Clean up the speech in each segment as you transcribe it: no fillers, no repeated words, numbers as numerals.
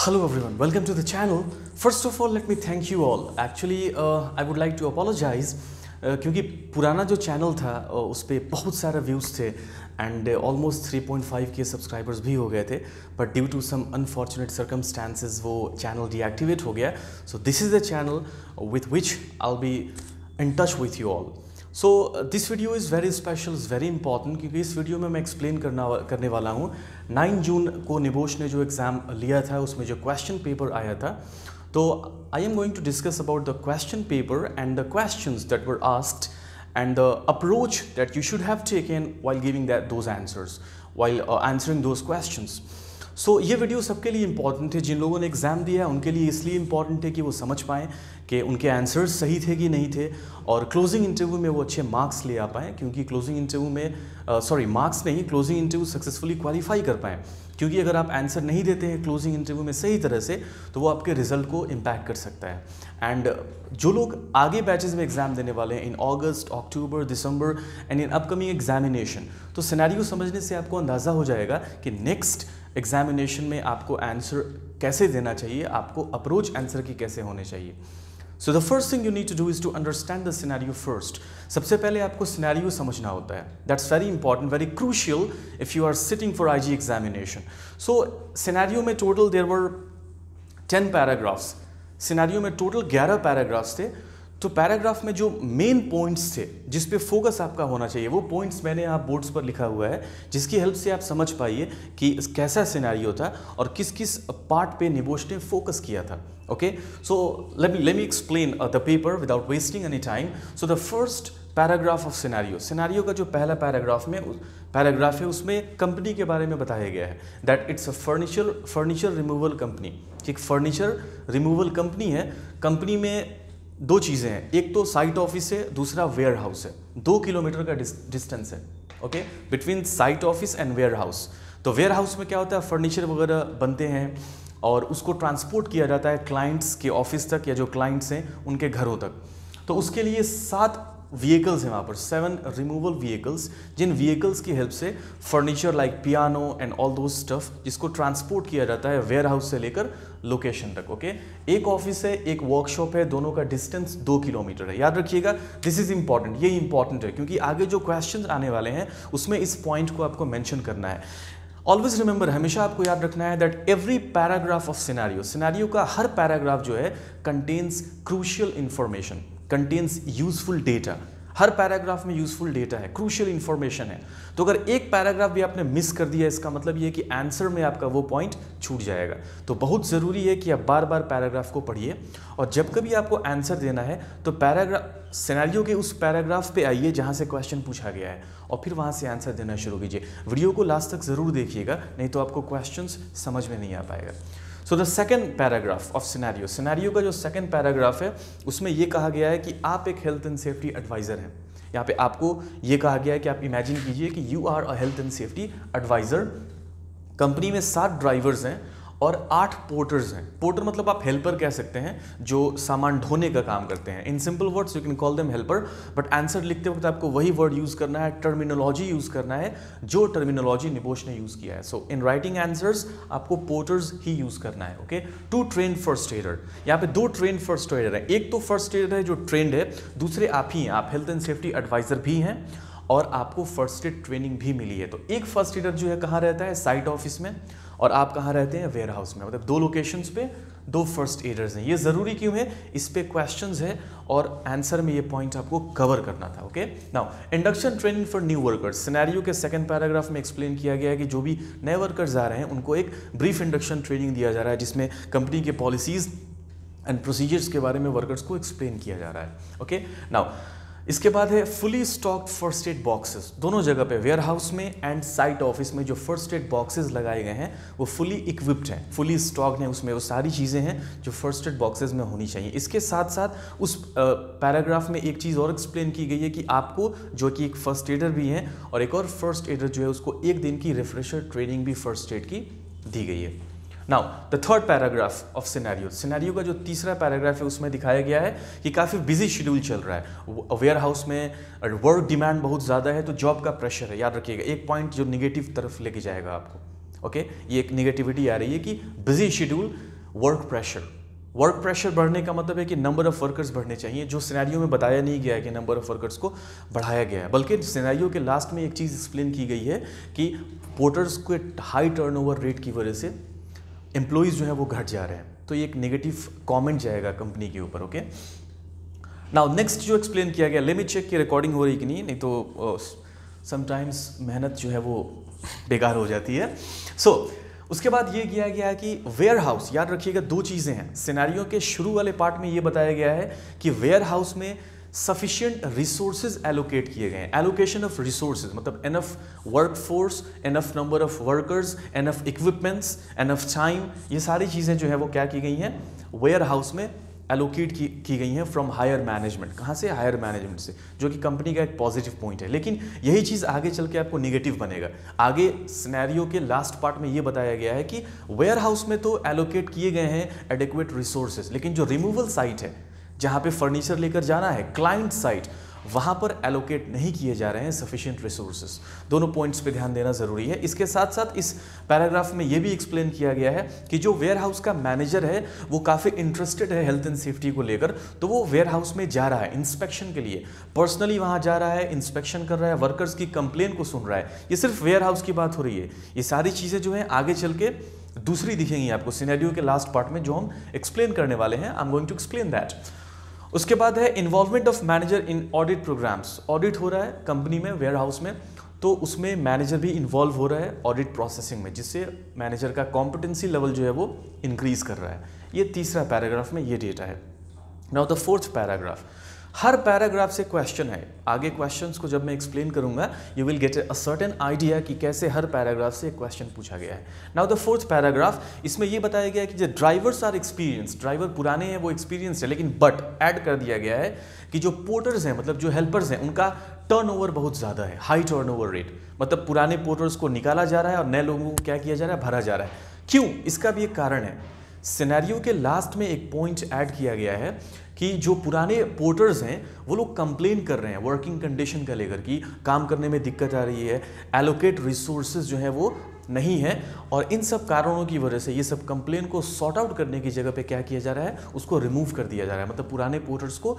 Hello everyone, welcome to the channel. First of all, let me thank you all. Actually, I would like to apologize क्योंकि पुराना जो channel था उस पर बहुत सारे व्यूज़ थे एंड ऑलमोस्ट 3.5 के सब्सक्राइबर्स भी हो गए थे, but due to some unfortunate circumstances वो चैनल डीएक्टिवेट हो गया. So this is the channel with which I will be in touch with you all. So this video is very special, is very important, क्योंकि इस video में मैं explain करने वाला हूँ 9 जून को निबोश ने जो एग्ज़ाम लिया था उसमें जो क्वेश्चन पेपर आया था. तो I am going to discuss about the question paper and the questions that were asked and the approach that you should have taken while giving those answers, while answering those questions. So ये video सबके लिए important है. जिन लोगों ने exam दिया उनके लिए इसलिए इंपॉर्टेंट है कि वो समझ पाएँ कि उनके आंसर्स सही थे कि नहीं थे, और क्लोजिंग इंटरव्यू में वो अच्छे मार्क्स ले आ पाएँ, क्योंकि क्लोजिंग इंटरव्यू में मार्क्स नहीं, क्लोजिंग इंटरव्यू सक्सेसफुली क्वालिफाई कर पाएँ. क्योंकि अगर आप आंसर नहीं देते हैं क्लोजिंग इंटरव्यू में सही तरह से, तो वो आपके रिजल्ट को इम्पैक्ट कर सकता है. एंड जो लोग आगे बैचेस में एग्जाम देने वाले हैं इन अगस्त, अक्टूबर, दिसंबर एंड इन अपकमिंग एग्जामिनेशन, तो सिनेरियो समझने से आपको अंदाज़ा हो जाएगा कि नेक्स्ट एग्जामिनेशन में आपको आंसर कैसे देना चाहिए, आपको अप्रोच आंसर की कैसे होने चाहिए. So the first thing you need to do is to understand the scenario first. सबसे पहले आपको सिनेरियो समझना होता है. That's very important, very crucial if you are sitting for IG examination. So scenario में total there were 10 paragraphs. Scenario में total 11 paragraphs थे. तो पैराग्राफ में जो मेन पॉइंट्स थे जिस पे फोकस आपका होना चाहिए, वो पॉइंट्स मैंने आप बोर्ड्स पर लिखा हुआ है, जिसकी हेल्प से आप समझ पाइए कि कैसा सिनेरियो था और किस किस पार्ट पे निबोश ने फोकस किया था. Okay, so let me explain the paper without wasting any time. So the first paragraph of scenario का जो पहला पैराग्राफ है उसमें कंपनी के बारे में बताया गया है that it's a furniture removal company. एक फर्नीचर रिमूवल कंपनी है. कंपनी में दो चीज़ें हैं, एक तो साइट ऑफिस है, दूसरा वेयर हाउस है. 2 किलोमीटर का डिस्टेंस है okay between site office and warehouse. तो वेयर हाउस में क्या होता है, फर्नीचर वगैरह बनते हैं और उसको ट्रांसपोर्ट किया जाता है क्लाइंट्स के ऑफिस तक या जो क्लाइंट्स हैं उनके घरों तक. तो उसके लिए 7 व्हीकल्स हैं वहाँ पर, 7 रिमूवल व्हीकल्स, जिन व्हीकल्स की हेल्प से furniture like piano and all दो स्टफ जिसको ट्रांसपोर्ट किया जाता है वेयर हाउस से लेकर लोकेशन तक. ओके, एक ऑफिस है, एक वर्कशॉप है, दोनों का डिस्टेंस 2 किलोमीटर है. याद रखिएगा, दिस इज इंपॉर्टेंट. ये इंपॉर्टेंट है क्योंकि आगे जो क्वेश्चन आने वाले हैं उसमें इस पॉइंट को आपको मेंशन करना है. ऑलवेज रिमेंबर, हमेशा आपको याद रखना है that every paragraph of scenario का हर पैराग्राफ जो है contains crucial information, contains useful data. हर पैराग्राफ में यूजफुल डेटा है, क्रूशियल इंफॉर्मेशन है. तो अगर एक पैराग्राफ भी आपने मिस कर दिया, इसका मतलब ये है कि आंसर में आपका वो पॉइंट छूट जाएगा. तो बहुत ज़रूरी है कि आप बार बार पैराग्राफ को पढ़िए, और जब कभी आपको आंसर देना है तो पैराग्राफ सिनेरियो के उस पैराग्राफ पे आइए जहाँ से क्वेश्चन पूछा गया है, और फिर वहाँ से आंसर देना शुरू कीजिए. वीडियो को लास्ट तक ज़रूर देखिएगा, नहीं तो आपको क्वेश्चंस समझ में नहीं आ पाएगा. So the second paragraph of scenario का जो सेकेंड पैराग्राफ है उसमें ये कहा गया है कि आप एक हेल्थ एंड सेफ्टी एडवाइज़र हैं. यहाँ पे आपको ये कहा गया है कि आप इमेजिन कीजिए कि you are a health and safety adviser. Company में 7 ड्राइवर्स हैं और 8 पोर्टर्स हैं. पोर्टर मतलब आप हेल्पर कह सकते हैं, जो सामान ढोने का काम करते हैं. In simple words you can call them helper, but answer लिखते वक्त आपको वही वर्ड यूज़ करना है, टर्मिनोलॉजी यूज़ करना है जो टर्मिनोलॉजी निबोश ने यूज़ किया है. सो इन राइटिंग आंसर्स आपको पोर्टर्स ही यूज़ करना है. Okay, 2 train first adder. यहाँ पे 2 ट्रेन फर्स्ट एडर है. एक तो फर्स्ट एडर है जो ट्रेंड है, दूसरे आप ही हैं, आप हेल्थ एंड सेफ्टी एडवाइज़र भी हैं और आपको फर्स्ट एड ट्रेनिंग भी मिली है. तो एक फर्स्ट एडर जो है कहाँ रहता है, साइट ऑफिस में, और आप कहाँ रहते हैं, वेयर हाउस में. मतलब 2 लोकेशंस पे 2 फर्स्ट एडर्स हैं. ये ज़रूरी क्यों है, इस पे क्वेश्चंस है और आंसर में ये पॉइंट आपको कवर करना था. Okay, now induction training for new workers. Scenario के सेकंड पैराग्राफ में एक्सप्लेन किया गया है कि जो भी नए वर्कर्स आ रहे हैं उनको एक ब्रीफ इंडक्शन ट्रेनिंग दिया जा रहा है, जिसमें कंपनी के पॉलिसीज़ एंड प्रोसीजर्स के बारे में वर्कर्स को एक्सप्लेन किया जा रहा है. ओके, नाउ इसके बाद है fully stocked first aid boxes. दोनों जगह पे वेयर हाउस में एंड साइट ऑफिस में जो फर्स्ट एड बॉक्सेस लगाए गए हैं वो फुली इक्विप्ड हैं, फुली स्टॉक्ड हैं. उसमें वो सारी चीज़ें हैं जो फर्स्ट एड बॉक्सेस में होनी चाहिए. इसके साथ साथ उस पैराग्राफ में एक चीज़ और एक्सप्लेन की गई है कि आपको, जो कि एक फर्स्ट एडर भी हैं और एक और फर्स्ट एडर जो है, उसको 1 दिन की रिफ्रेशर ट्रेनिंग भी फर्स्ट एड की दी गई है. Now the third paragraph of scenario का जो तीसरा पैराग्राफ है उसमें दिखाया गया है कि काफ़ी बिजी शेड्यूल चल रहा है. वेयर हाउस में वर्क डिमांड बहुत ज़्यादा है, तो जॉब का प्रेशर है. याद रखिएगा, एक पॉइंट जो निगेटिव तरफ लेके जाएगा आपको. ओके, ये एक निगेटिविटी आ रही है कि बिजी शेड्यूल वर्क प्रेशर बढ़ने का मतलब है कि नंबर ऑफ वर्कर्स बढ़ने चाहिए, जो सिनेरियो में बताया नहीं गया है कि नंबर ऑफ वर्कर्स को बढ़ाया गया है, बल्कि सिनेरियो के लास्ट में एक चीज़ एक्सप्लेन की गई है कि पोर्टर्स के हाई टर्नओवर रेट की वजह से एम्प्लॉइज़ जो है वो घट जा रहे हैं, तो ये एक नेगेटिव कमेंट जाएगा कंपनी के ऊपर। ओके, नाउ नेक्स्ट जो एक्सप्लेन किया गया, लेट मी चेक कि रिकॉर्डिंग हो रही कि नहीं तो समटाइम्स मेहनत जो है वो बेकार हो जाती है। उसके बाद ये किया गया है कि वेयर हाउस, याद रखिएगा दो चीज़ें हैं, सिनेरियो के शुरू वाले पार्ट में ये बताया गया है कि वेयर हाउस में सफिशिएंट रिसोर्सेज एलोकेट किए गए हैं। एलोकेशन ऑफ रिसोर्सेज मतलब enough work force, enough number of workers, enough equipments, enough time, ये सारी चीज़ें जो है वो क्या की गई हैं, वेयर हाउस में एलोकेट की गई हैं फ्रॉम हायर मैनेजमेंट। कहाँ से? हायर मैनेजमेंट से, जो कि कंपनी का एक पॉजिटिव पॉइंट है। लेकिन यही चीज़ आगे चल के आपको नेगेटिव बनेगा। आगे सिनेरियो के लास्ट पार्ट में ये बताया गया है कि वेयर हाउस में तो एलोकेट किए गए हैं एडिक्वेट रिसोर्सेज, लेकिन जो रिमूवल साइट है जहाँ पे फर्नीचर लेकर जाना है, क्लाइंट साइट, वहाँ पर एलोकेट नहीं किए जा रहे हैं सफिशिएंट रिसोर्सेज। दोनों पॉइंट्स पे ध्यान देना ज़रूरी है। इसके साथ साथ इस पैराग्राफ में ये भी एक्सप्लेन किया गया है कि जो वेयर हाउस का मैनेजर है वो काफ़ी इंटरेस्टेड है हेल्थ एंड सेफ्टी को लेकर, तो वो वेयर हाउस में जा रहा है इंस्पेक्शन के लिए, पर्सनली वहाँ जा रहा है, इंस्पेक्शन कर रहा है, वर्कर्स की कंप्लेन को सुन रहा है। ये सिर्फ वेयर हाउस की बात हो रही है। ये सारी चीज़ें जो हैं आगे चल के दूसरी दिखेंगी आपको सिनेरियो के लास्ट पार्ट में, जो हम एक्सप्लेन करने वाले हैं। I am going to explain that. उसके बाद है involvement of manager in audit programmes. Audit हो रहा है कंपनी में, वेयर हाउस में, तो उसमें मैनेजर भी इन्वॉल्व हो रहा है ऑडिट प्रोसेसिंग में, जिससे मैनेजर का कॉम्पिटेंसी लेवल जो है वो इंक्रीज कर रहा है। ये तीसरा पैराग्राफ में ये डेटा है। Now the fourth paragraph, her paragraph से क्वेश्चन है। आगे क्वेश्चंस को जब मैं एक्सप्लेन करूंगा you will get a certain idea कि कैसे हर पैराग्राफ से क्वेश्चन पूछा गया है। नाउ द फोर्थ पैराग्राफ, इसमें ये बताया गया है कि जो ड्राइवर्स आर एक्सपीरियंस, ड्राइवर पुराने हैं वो एक्सपीरियंस है, लेकिन बट ऐड कर दिया गया है कि जो पोर्टर्स हैं मतलब जो हेल्पर्स हैं उनका टर्नओवर बहुत ज़्यादा है, हाई टर्नओवर रेट, मतलब पुराने पोर्टर्स को निकाला जा रहा है और नए लोगों को क्या किया जा रहा है, भरा जा रहा है। क्यों? इसका भी एक कारण है। सिनेरियो के लास्ट में एक पॉइंट ऐड किया गया है कि जो पुराने पोर्टर्स हैं वो लोग कंप्लेन कर रहे हैं वर्किंग कंडीशन का लेकर, कि काम करने में दिक्कत आ रही है, एलोकेट रिसोर्सेज जो है वो नहीं है, और इन सब कारणों की वजह से ये सब कंप्लेन को सॉर्ट आउट करने की जगह पे क्या किया जा रहा है, उसको रिमूव कर दिया जा रहा है। मतलब पुराने पोर्टर्स को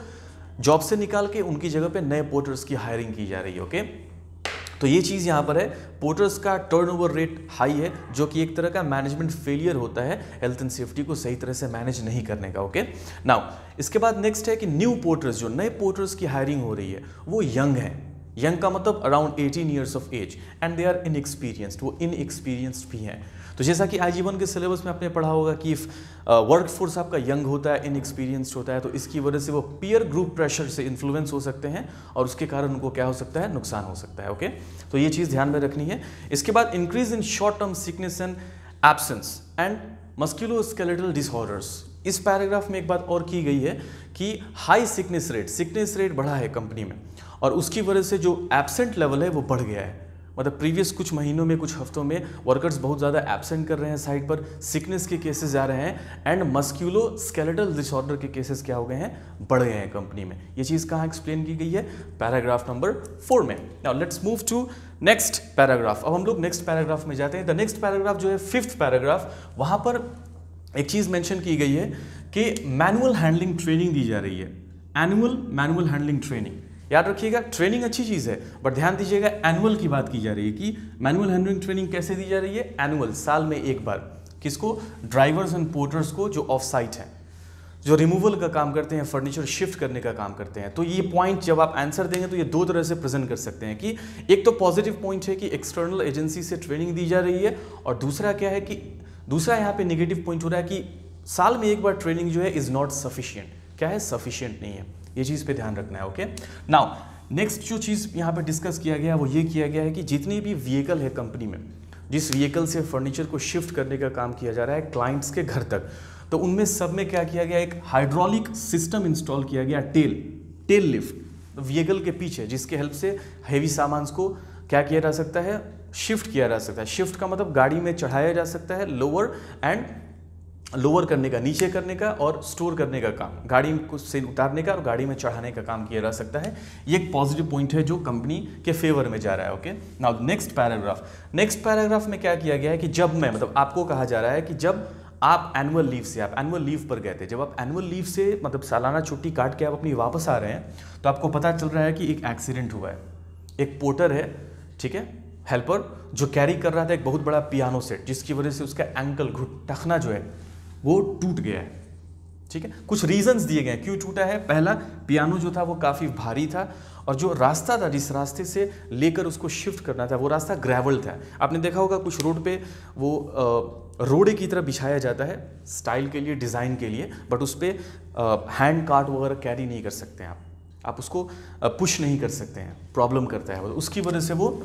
जॉब से निकाल के उनकी जगह पे नए पोर्टर्स की हायरिंग की जा रही है। ओके, तो ये चीज़ यहाँ पर है, पोर्टर्स का टर्नओवर रेट हाई है, जो कि एक तरह का मैनेजमेंट फेलियर होता है हेल्थ एंड सेफ्टी को सही तरह से मैनेज नहीं करने का। ओके, नाउ इसके बाद नेक्स्ट है कि न्यू पोर्टर्स, जो नए पोर्टर्स की हायरिंग हो रही है वो यंग हैं। यंग का मतलब around 18 years of age, and they are inexperienced, वो इनएक्सपीरियंस्ड भी हैं। तो जैसा कि IG1 के सिलेबस में आपने पढ़ा होगा कि वर्क फोर्स आपका यंग होता है, इनएक्सपीरियंस्ड होता है, तो इसकी वजह से वो पीयर ग्रुप प्रेशर से इन्फ्लुएंस हो सकते हैं और उसके कारण उनको क्या हो सकता है, नुकसान हो सकता है। ओके, तो ये चीज़ ध्यान में रखनी है। इसके बाद increase in short term sickness and absence and musculoskeletal disorders. इस पैराग्राफ में एक बात और की गई है कि हाई सिकनेस रेट बढ़ा है कंपनी में, और उसकी वजह से जो एब्सेंट लेवल है वो बढ़ गया है। मतलब प्रीवियस कुछ महीनों में, कुछ हफ्तों में वर्कर्स बहुत ज़्यादा एब्सेंट कर रहे हैं साइट पर, सिकनेस के केसेस आ रहे हैं, एंड मस्कुलोस्केलेटल डिसऑर्डर के केसेस क्या हो गए हैं, बढ़ गए हैं कंपनी में। ये चीज़ कहाँ एक्सप्लेन की गई है, पैराग्राफ नंबर 4 में। Now let's move to next paragraph. अब हम लोग नेक्स्ट पैराग्राफ में जाते हैं। द नेक्स्ट पैराग्राफ जो है 5th पैराग्राफ, वहाँ पर एक चीज़ मेंशन की गई है कि मैनुअल हैंडलिंग ट्रेनिंग दी जा रही है। मैनुअल हैंडलिंग ट्रेनिंग, याद रखिएगा ट्रेनिंग अच्छी चीज़ है, बट ध्यान दीजिएगा एनुअल की बात की जा रही है कि मैनुअल हैंडलिंग ट्रेनिंग कैसे दी जा रही है, एनुअल, साल में एक बार। किसको? ड्राइवर्स एंड पोर्टर्स को, जो ऑफ साइट हैं, जो रिमूवल का काम करते हैं, फर्नीचर शिफ्ट करने का काम करते हैं। तो ये पॉइंट जब आप आंसर देंगे तो ये दो तरह से प्रेजेंट कर सकते हैं कि एक तो पॉजिटिव पॉइंट है कि एक्सटर्नल एजेंसी से ट्रेनिंग दी जा रही है, और दूसरा क्या है कि दूसरा यहाँ पे नेगेटिव पॉइंट हो रहा है कि साल में एक बार ट्रेनिंग जो है इज नॉट सफिशिएंट। क्या है? सफिशिएंट नहीं है। ये चीज़ पे ध्यान रखना है। ओके, नाउ नेक्स्ट जो चीज़ यहाँ पे डिस्कस किया गया वो ये किया गया है कि जितनी भी व्हीकल है कंपनी में, जिस व्हीकल से फर्नीचर को शिफ्ट करने का काम किया जा रहा है क्लाइंट्स के घर तक, तो उनमें सब में क्या किया गया, एक हाइड्रोलिक सिस्टम इंस्टॉल किया गया, टेल लिफ्ट व्हीकल के पीछे, जिसके हेल्प से हैवी सामान को क्या किया जा सकता है, शिफ्ट किया जा सकता है। शिफ्ट का मतलब गाड़ी में चढ़ाया जा सकता है, लोअर करने का, नीचे करने का, और स्टोर करने का काम, गाड़ी को से उतारने का और गाड़ी में चढ़ाने का काम किया जा सकता है। ये एक पॉजिटिव पॉइंट है जो कंपनी के फेवर में जा रहा है। ओके, नाउ नेक्स्ट पैराग्राफ में क्या किया गया है कि जब मैं, मतलब आपको कहा जा रहा है कि जब आप एनुअल लीव पर गए थे, जब आप एनुअल लीव से मतलब सालाना छुट्टी काट के आप अपनी वापस आ रहे हैं तो आपको पता चल रहा है कि एक एक्सीडेंट हुआ है। एक पोर्टर है, ठीक है, हेल्पर, जो कैरी कर रहा था एक बहुत बड़ा पियानो सेट, जिसकी वजह से उसका एंकल टखना जो है वो टूट गया है। ठीक है, कुछ रीजंस दिए गए क्यों टूटा है। पहला, पियानो जो था वो काफ़ी भारी था और जो रास्ता था, जिस रास्ते से लेकर उसको शिफ्ट करना था, वो रास्ता ग्रेवल था। आपने देखा होगा कुछ रोड पे वो रोडे की तरह बिछाया जाता है स्टाइल के लिए, डिज़ाइन के लिए, बट उस पर हैंड कार्ट वगैरह कैरी नहीं कर सकते हैं आप उसको पुश नहीं कर सकते हैं, प्रॉब्लम करता है। उसकी वजह से वो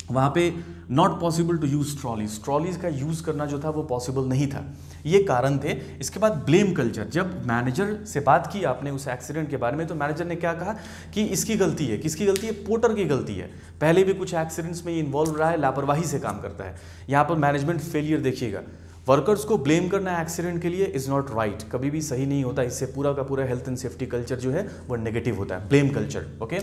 वहाँ पे not possible to use trolleys का यूज़ करना जो था वो पॉसिबल नहीं था। ये कारण थे। इसके बाद ब्लेम कल्चर, जब मैनेजर से बात की आपने उस एक्सीडेंट के बारे में तो मैनेजर ने क्या कहा कि इसकी गलती है। किसकी गलती है? पोर्टर की गलती है। पहले भी कुछ एक्सीडेंट्स में ये इन्वॉल्व रहा है, लापरवाही से काम करता है। यहाँ पर मैनेजमेंट फेलियर देखिएगा। वर्कर्स को ब्लेम करना एक्सीडेंट के लिए इज़ नॉट राइट, कभी भी सही नहीं होता। इससे पूरा का पूरा हेल्थ एंड सेफ्टी कल्चर जो है वो नेगेटिव होता है, ब्लेम कल्चर। ओके,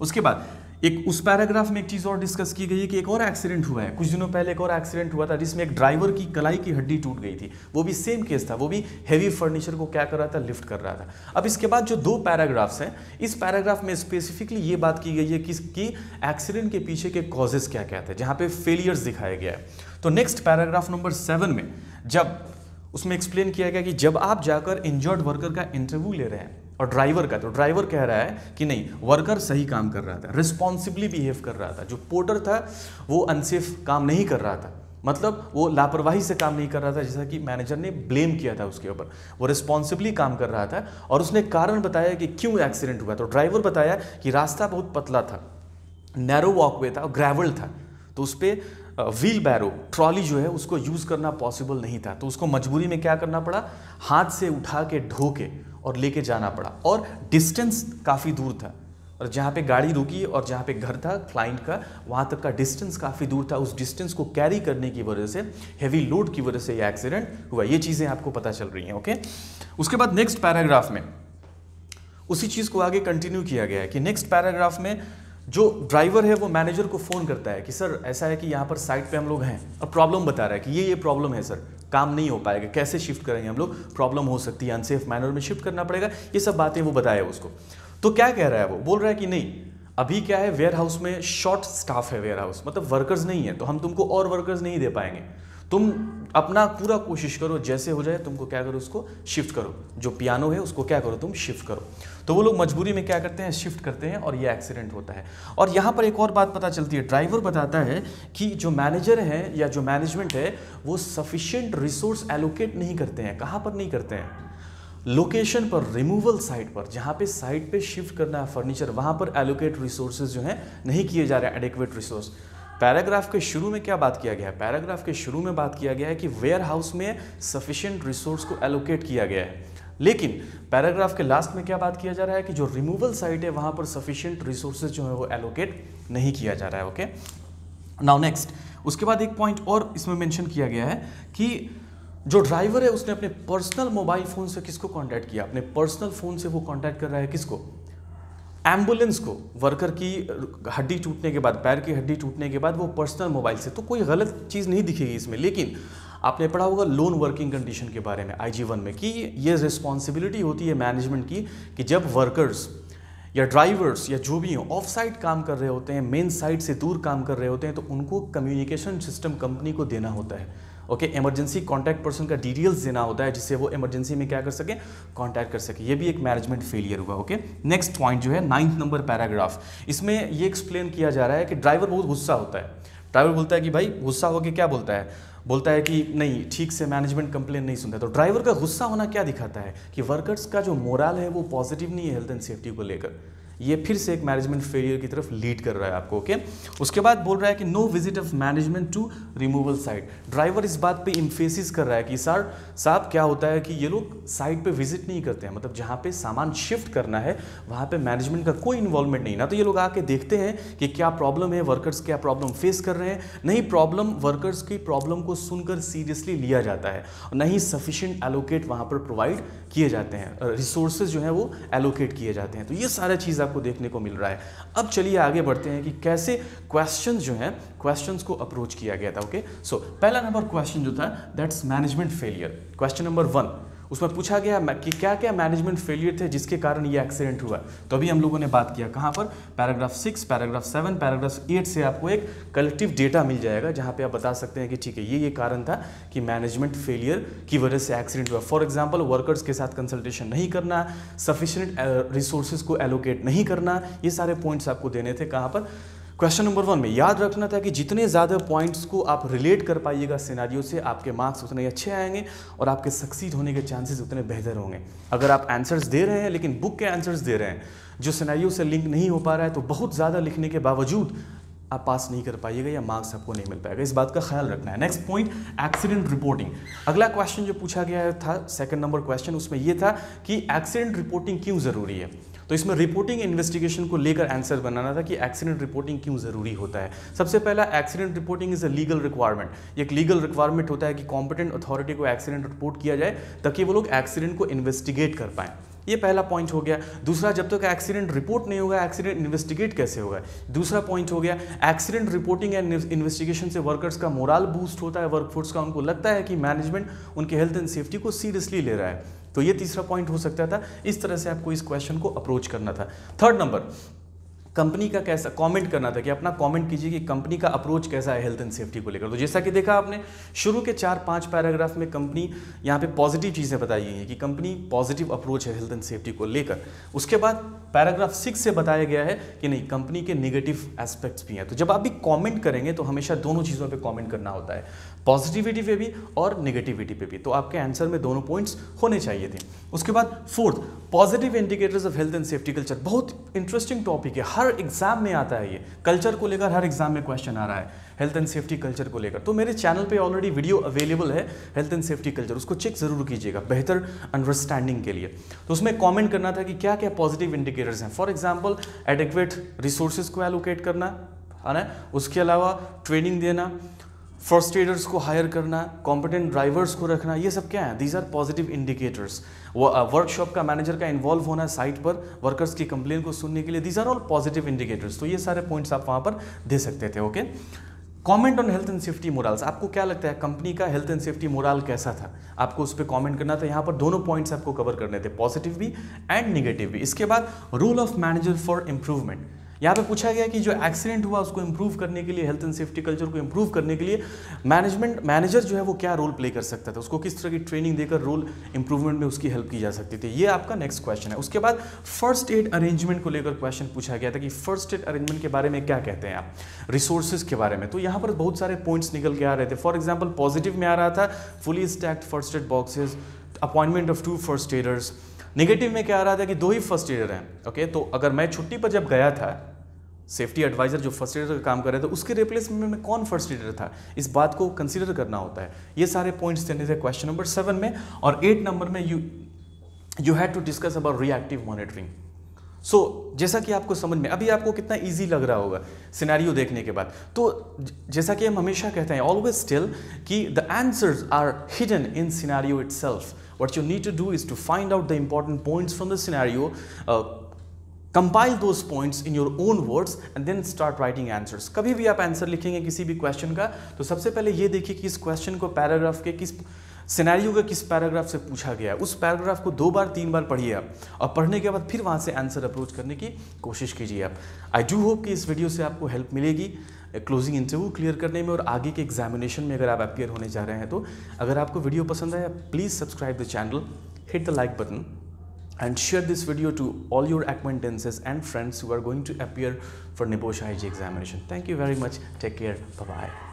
उसके बाद एक उस पैराग्राफ में एक चीज़ और डिस्कस की गई है कि एक और एक्सीडेंट हुआ है। कुछ दिनों पहले एक और एक्सीडेंट हुआ था जिसमें एक ड्राइवर की कलाई की हड्डी टूट गई थी। वो भी सेम केस था, वो भी हैवी फर्नीचर को क्या कर रहा था, लिफ्ट कर रहा था। अब इसके बाद जो 2 पैराग्राफ्स हैं, इस पैराग्राफ में स्पेसिफिकली ये बात की गई है कि एक्सीडेंट के पीछे के कॉजेस क्या क्या थे, जहाँ पे फेलियर्स दिखाया गया है। तो नेक्स्ट पैराग्राफ नंबर 7 में जब उसमें एक्सप्लेन किया गया कि जब आप जाकर इंजर्ड वर्कर का इंटरव्यू ले रहे हैं और ड्राइवर का, तो ड्राइवर कह रहा है कि नहीं, वर्कर सही काम कर रहा था, रिस्पॉन्सिबली बिहेव कर रहा था। जो पोर्टर था वो अनसेफ काम नहीं कर रहा था, मतलब वो लापरवाही से काम नहीं कर रहा था, जैसा कि मैनेजर ने ब्लेम किया था उसके ऊपर। वो रिस्पॉन्सिबली काम कर रहा था और उसने कारण बताया कि क्यों एक्सीडेंट हुआ। तो ड्राइवर बताया कि रास्ता बहुत पतला था, नैरो वॉकवे था और ग्रेवल था, तो उस पर व्हील बैरो, ट्रॉली जो है उसको यूज़ करना पॉसिबल नहीं था। तो उसको मजबूरी में क्या करना पड़ा, हाथ से उठा के ढो के और लेके जाना पड़ा। और डिस्टेंस काफ़ी दूर था, और जहाँ पे गाड़ी रुकी और जहाँ पे घर था क्लाइंट का, वहाँ तक का डिस्टेंस काफ़ी दूर था। उस डिस्टेंस को कैरी करने की वजह से, हैवी लोड की वजह से ये एक्सीडेंट हुआ। ये चीज़ें आपको पता चल रही हैं। ओके, उसके बाद नेक्स्ट पैराग्राफ में उसी चीज़ को आगे कंटिन्यू किया गया है कि नेक्स्ट पैराग्राफ में जो ड्राइवर है वो मैनेजर को फ़ोन करता है कि सर ऐसा है कि यहाँ पर साइट पे हम लोग हैं और प्रॉब्लम बता रहा है कि ये प्रॉब्लम है सर, काम नहीं हो पाएगा, कैसे शिफ्ट करेंगे हम लोग, प्रॉब्लम हो सकती है, अनसेफ मैनर में शिफ्ट करना पड़ेगा, ये सब बातें वो बताया उसको। तो क्या कह रहा है वो, बोल रहा है कि नहीं, अभी क्या है, वेयर हाउस में शॉर्ट स्टाफ है, वेयर हाउस मतलब वर्कर्स नहीं है, तो हम तुमको और वर्कर्स नहीं दे पाएंगे। तुम अपना पूरा कोशिश करो, जैसे हो जाए तुमको क्या करो, उसको शिफ्ट करो, जो पियानो है उसको क्या करो, तुम शिफ्ट करो। तो वो लोग मजबूरी में क्या करते हैं, शिफ्ट करते हैं और ये एक्सीडेंट होता है। और यहाँ पर एक और बात पता चलती है, ड्राइवर बताता है कि जो मैनेजर है या जो मैनेजमेंट है वो सफिशिएंट रिसोर्स एलोकेट नहीं करते हैं। कहाँ पर नहीं करते हैं? लोकेशन पर, रिमूवल साइट पर, जहाँ पे साइट पे शिफ्ट करना है फर्नीचर, वहाँ पर एलोकेट रिसोर्सेज जो हैं नहीं किए जा रहे हैं, एडिक्वेट रिसोर्स। पैराग्राफ के शुरू में क्या बात किया गया है? पैराग्राफ के शुरू में बात किया गया है कि वेयर हाउस में सफिशिएंट रिसोर्स को एलोकेट किया गया है, लेकिन पैराग्राफ के लास्ट में क्या बात किया जा रहा है कि जो रिमूवल साइट है वहाँ पर सफिशिएंट रिसोर्सेज जो है वो एलोकेट नहीं किया जा रहा है। ओके, नाउ नेक्स्ट, उसके बाद एक पॉइंट और इसमें मेंशन किया गया है कि जो ड्राइवर है उसने अपने पर्सनल मोबाइल फ़ोन से किसको कांटेक्ट किया? अपने पर्सनल फ़ोन से वो कांटेक्ट कर रहा है किसको? एम्बुलेंस को। वर्कर की हड्डी टूटने के बाद, पैर की हड्डी टूटने के बाद वो पर्सनल मोबाइल से, तो कोई गलत चीज़ नहीं दिखेगी इसमें। लेकिन आपने पढ़ा होगा लोन वर्किंग कंडीशन के बारे में IG1 में कि ये रिस्पॉन्सिबिलिटी होती है मैनेजमेंट की कि जब वर्कर्स या ड्राइवर्स या जो भी हो ऑफ साइट काम कर रहे होते हैं, मेन साइट से दूर काम कर रहे होते हैं, तो उनको कम्युनिकेशन सिस्टम कंपनी को देना होता है। ओके, इमरजेंसी कॉन्टैक्ट पर्सन का डिटेल्स देना होता है जिससे वो इमरजेंसी में क्या कर सके, कॉन्टैक्ट कर सके। ये भी एक मैनेजमेंट फेलियर हुआ। ओके, नेक्स्ट पॉइंट जो है 9th नंबर पैराग्राफ, इसमें ये एक्सप्लेन किया जा रहा है कि ड्राइवर बहुत गुस्सा होता है। ड्राइवर बोलता है कि भाई, गुस्सा होकर क्या बोलता है, बोलता है कि नहीं, ठीक से मैनेजमेंट कंप्लेन नहीं सुनता। तो ड्राइवर का गुस्सा होना क्या दिखाता है कि वर्कर्स का जो मोरल है वो पॉजिटिव नहीं है हेल्थ एंड सेफ्टी को लेकर। ये फिर से एक मैनेजमेंट फेलियर की तरफ लीड कर रहा है आपको। ओके, उसके बाद बोल रहा है कि no visit of management to removal site. Driver इस बात पे इम्फेसिस कर रहा है कि सर साहब क्या होता है कि ये लोग साइट पे विजिट नहीं करते हैं, मतलब जहाँ पे सामान शिफ्ट करना है वहाँ पे मैनेजमेंट का कोई इन्वॉल्वमेंट नहीं ना। तो ये लोग आके देखते हैं कि क्या प्रॉब्लम है, वर्कर्स क्या प्रॉब्लम फेस कर रहे हैं, नहीं प्रॉब्लम, वर्कर्स की प्रॉब्लम को सुनकर सीरियसली लिया जाता है, और नहीं सफिशिएंट एलोकेट वहाँ पर प्रोवाइड किए जाते हैं, रिसोर्सेज जो हैं वो एलोकेट किए जाते हैं। तो ये सारा चीज़ आपको देखने को मिल रहा है। अब चलिए आगे बढ़ते हैं कि कैसे क्वेश्चन जो हैं क्वेश्चंस को अप्रोच किया गया था। ओके, सो पहला नंबर क्वेश्चन जो था that's management failure. Question number 1 उसमें पूछा गया कि क्या क्या मैनेजमेंट फेलियर थे जिसके कारण ये एक्सीडेंट हुआ। तो अभी हम लोगों ने बात किया कहाँ पर, पैराग्राफ 6, पैराग्राफ 7, पैराग्राफ 8 से आपको एक कलेक्टिव डेटा मिल जाएगा जहाँ पे आप बता सकते हैं कि ठीक है ये कारण था कि मैनेजमेंट फेलियर की वजह से एक्सीडेंट हुआ। फॉर एग्जाम्पल वर्कर्स के साथ कंसल्टेशन नहीं करना, सफिशिएंट रिसोर्सेज को एलोकेट नहीं करना, ये सारे पॉइंट्स आपको देने थे कहाँ पर, क्वेश्चन नंबर 1 में। याद रखना था कि जितने ज़्यादा पॉइंट्स को आप रिलेट कर पाइएगा सिनेरियो से, आपके मार्क्स उतने अच्छे आएंगे और आपके सक्सीड होने के चांसेस उतने बेहतर होंगे। अगर आप आंसर्स दे रहे हैं लेकिन बुक के आंसर्स दे रहे हैं जो सिनेरियो से लिंक नहीं हो पा रहा है, तो बहुत ज़्यादा लिखने के बावजूद आप पास नहीं कर पाइएगा या मार्क्स आपको नहीं मिल पाएगा। इस बात का ख्याल रखना है। Next point, accident reporting. अगला क्वेश्चन जो पूछा गया था, सेकंड नंबर क्वेश्चन, उसमें यह था कि एक्सीडेंट रिपोर्टिंग क्यों ज़रूरी है। तो इसमें रिपोर्टिंग इन्वेस्टिगेशन को लेकर आंसर बनाना था कि एक्सीडेंट रिपोर्टिंग क्यों ज़रूरी होता है। सबसे पहला, accident reporting is a legal requirement. एक लीगल रिक्वायरमेंट होता है कि कॉम्पिटेंट अथॉरिटी को एक्सीडेंट रिपोर्ट किया जाए ताकि वो लोग एक्सीडेंट को इन्वेस्टिगेट कर पाएँ। ये पहला पॉइंट हो गया। दूसरा, जब तक एक्सीडेंट रिपोर्ट नहीं होगा एक्सीडेंट इन्वेस्टिगेट कैसे होगा। दूसरा पॉइंट हो गया, एक्सीडेंट रिपोर्टिंग एंड इन्वेस्टिगेशन से वर्कर्स का मोरल बूस्ट होता है, वर्कफोर्स का, उनको लगता है कि मैनेजमेंट उनके हेल्थ एंड सेफ्टी को सीरियसली ले रहा है। तो ये तीसरा पॉइंट हो सकता था। इस तरह से आपको इस क्वेश्चन को अप्रोच करना था। थर्ड नंबर, कंपनी का कैसा कमेंट करना था कि अपना कमेंट कीजिए कि कंपनी का अप्रोच कैसा है हेल्थ एंड सेफ्टी को लेकर। तो जैसा कि देखा आपने शुरू के 4-5 पैराग्राफ में कंपनी यहाँ पे पॉजिटिव चीज़ें बताई गई हैं कि कंपनी पॉजिटिव अप्रोच है हेल्थ एंड सेफ्टी को लेकर। उसके बाद पैराग्राफ 6 से बताया गया है कि नहीं, कंपनी के नेगेटिव एस्पेक्ट्स भी हैं। तो जब आप भी कॉमेंट करेंगे तो हमेशा दोनों चीज़ों पर कॉमेंट करना होता है, पॉजिटिविटी पे भी और नेगेटिविटी पे भी। तो आपके आंसर में दोनों पॉइंट्स होने चाहिए थे। उसके बाद fourth, positive indicators of health and safety culture. बहुत इंटरेस्टिंग टॉपिक है, हर एग्जाम में आता है ये। कल्चर को लेकर हर एग्जाम में क्वेश्चन आ रहा है, हेल्थ एंड सेफ्टी कल्चर को लेकर। तो मेरे चैनल पे ऑलरेडी वीडियो अवेलेबल है हेल्थ एंड सेफ्टी कल्चर, उसको चेक जरूर कीजिएगा बेहतर अंडरस्टैंडिंग के लिए। तो उसमें कमेंट करना था कि क्या क्या पॉजिटिव इंडिकेटर्स हैं। फॉर एग्जांपल, एडिक्वेट रिसोर्सेज को एलोकेट करना है ना, उसके अलावा ट्रेनिंग देना, फर्स्ट एडर्स को हायर करना, कॉम्पिटेंट ड्राइवर्स को रखना, ये सब क्या है, these are positive indicators. Workshop का मैनेजर का इन्वॉल्व होना साइट पर वर्कर्स की कंप्लेन को सुनने के लिए, these are all positive indicators. तो ये सारे पॉइंट्स आप वहाँ पर दे सकते थे। Okay, comment on health and safety morals. आपको क्या लगता है कंपनी का हेल्थ एंड सेफ्टी मोरल कैसा था, आपको उस पर कमेंट करना था। यहाँ पर दोनों पॉइंट्स आपको कवर करने थे, पॉजिटिव भी एंड नेगेटिव भी। इसके बाद role of manager for improvement. यहाँ पे पूछा गया कि जो एक्सीडेंट हुआ उसको इंप्रूव करने के लिए, हेल्थ एंड सेफ्टी कल्चर को इंप्रूव करने के लिए मैनेजर जो है वो क्या रोल प्ले कर सकता था, उसको किस तरह की ट्रेनिंग देकर रोल इंप्रूवमेंट में उसकी हेल्प की जा सकती थी। ये आपका नेक्स्ट क्वेश्चन है। उसके बाद फर्स्ट एड अरेंजमेंट को लेकर क्वेश्चन पूछा गया था कि फर्स्ट एड अरेंजमेंट के बारे में क्या कहते हैं आप, रिसोर्सेज के बारे में। तो यहाँ पर बहुत सारे पॉइंट्स निकल के आ रहे थे। फॉर एग्जाम्पल, पॉजिटिव में आ रहा था fully stacked first aid boxes, appointment of 2 first aiders. Negative में क्या आ रहा था कि 2 ही फर्स्ट एडर हैं। ओके, तो अगर मैं छुट्टी पर जब गया था, सेफ्टी एडवाइजर जो फर्स्ट एडर का काम कर रहे थे उसके रिप्लेसमेंट में कौन फर्स्ट एडर था, इस बात को कंसीडर करना होता है। ये सारे पॉइंट्स देने थे क्वेश्चन नंबर 7 में। और 8 नंबर में you had to discuss about reactive monitoring. So जैसा कि आपको समझ में अभी आपको कितना इजी लग रहा होगा सिनेरियो देखने के बाद। तो जैसा कि हम हमेशा कहते हैं, ऑलवेज टेल कि the answers are hidden in scenario itself. What you need to do is to find out the important points from the scenario, compile those points in your own words and then start writing answers. कभी भी आप answer लिखेंगे किसी भी question का तो सबसे पहले ये देखिए कि इस क्वेश्चन को पैराग्राफ के किस सिनेरियो का किस पैराग्राफ से पूछा गया है। उस पैराग्राफ को 2 बार 3 बार पढ़िए आप, और पढ़ने के बाद फिर वहाँ से आंसर अप्रोच करने की कोशिश कीजिए आप। आई डू होप कि इस वीडियो से आपको हेल्प मिलेगी क्लोजिंग इंटरव्यू क्लियर करने में और आगे के एग्जामिनेशन में अगर आप अपियर होने जा रहे हैं तो। अगर आपको वीडियो पसंद आया please subscribe the channel, hit the like button and share this video to all your acquaintances and friends who are going to appear for NIPOSH IG examination. Thank you very much. Take care. Bye-bye.